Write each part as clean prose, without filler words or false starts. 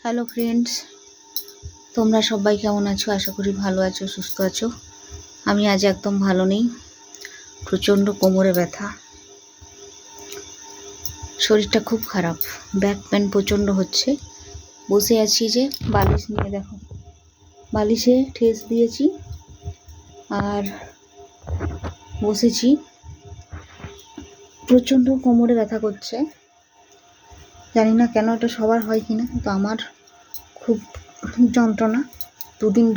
Hello friends, তোমরা সবাই কেমন আছো? আশা করি ভালো আছো, সুস্থ আছো। আমি আজ একদম ভালো নেই, প্রচণ্ড কোমরে ব্যথা, শরীরটা খুব খারাপ, ব্যাক পেন প্রচণ্ড হচ্ছে। বসে আছি যে বালিশ নিয়ে, দেখো বালিশে ঠেস দিয়েছি আর বসেছি। প্রচণ্ড কোমরে ব্যথা করছে, জানি না কেন, এটা সবার হয় কিনা, তো আমার খুব যন্ত্রণা। দুদিন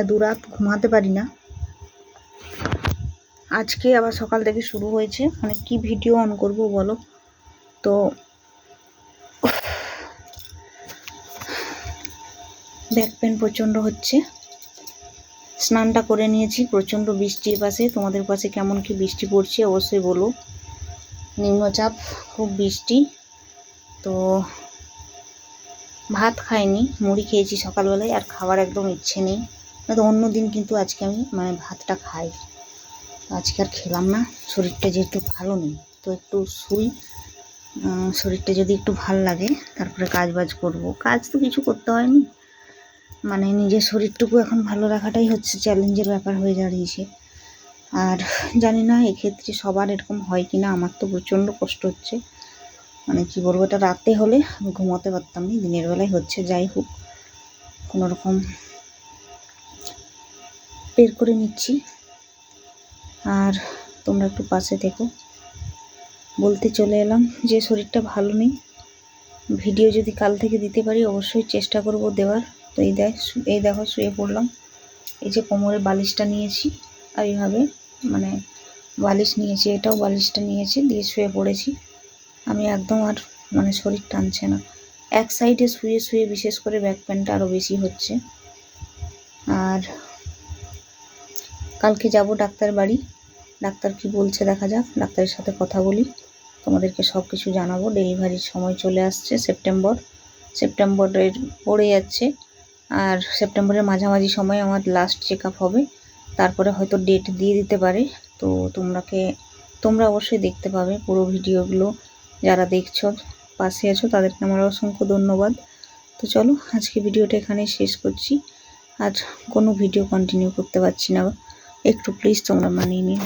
দুরাত ঘুমাতে পারি না। আজকে আবার সকাল থেকে শুরু হয়েছে, মানে কি ভিডিও অন করব বলো তো। ব্যাক পেন প্রচণ্ড হচ্ছে। স্নানটা করে নিয়েছি, প্রচণ্ড বৃষ্টির পাশে। তোমাদের পাশে কেমন কি বৃষ্টি পড়ছে অবশ্যই বলো। নিম্নচাপ, খুব বৃষ্টি। তো ভাত খাইনি, মুড়ি খেয়েছি সকালবেলায়, আর খাওয়ার একদম ইচ্ছে নেই। তো অন্য দিন কিন্তু আজকে আমি ভাতটা খাই, আজকে আর খেলাম না। শরীরটা যেহেতু ভালো নেই, তো একটু শুই। শরীরটা যদি একটু ভাল লাগে তারপরে কাজ বাজ করবো। কাজ তো কিছু করতে হয়নি, নিজের শরীরটুকু এখন ভালো রাখাটাই হচ্ছে চ্যালেঞ্জের ব্যাপার হয়ে দাঁড়িয়েছে। আর জানি না এক্ষেত্রে সবার এরকম হয় কি না, আমার তো প্রচণ্ড কষ্ট হচ্ছে। কি বলবো, এটা রাতে হলে আমি ঘুমোতে পারতাম না, দিনের বেলায় হচ্ছে। যাই হোক, কোনোরকম বের করে নিচ্ছি। আর তোমরা একটু পাশে থেকো। বলতে চলে এলাম যে শরীরটা ভালো নেই, ভিডিও যদি কাল থেকে দিতে পারি অবশ্যই চেষ্টা করব দেওয়ার। তো এই দেখো শুয়ে পড়লাম। এই যে কোমরে বালিশটা নিয়েছি, আর এইভাবে বালিশ নিয়েছি, এটাও বালিশটা নিয়েছি, দিয়ে শুয়ে পড়েছি। আমি একদম আর শরীর টানছে না। এক সাইডে শুয়ে শুয়ে বিশেষ করে ব্যাক পেনটা আরও বেশি হচ্ছে। আর কালকে যাব ডাক্তার বাড়ি, ডাক্তার কি বলছে দেখা যাক, ডাক্তারের সাথে কথা বলি, তোমাদেরকে সব কিছু জানাবো। ডেলিভারির সময় চলে আসছে, সেপ্টেম্বরের পড়ে যাচ্ছে, আর সেপ্টেম্বরের মাঝামাঝি সময় আমার লাস্ট চেক আপ হবে। তারপরে হয়তো ডেট দিয়ে দিতে পারে। তো তোমরা অবশ্যই দেখতে পাবে পুরো ভিডিওগুলো। যারা দেখছো, পাশে আছো, তাদেরকে আমার অসংখ্য ধন্যবাদ। তো চলো, আজকে ভিডিওটা এখানেই শেষ করছি। আর কোনো ভিডিও কন্টিনিউ করতে পারছি না, একটু প্লিজ তোমরা মানিয়ে নিও।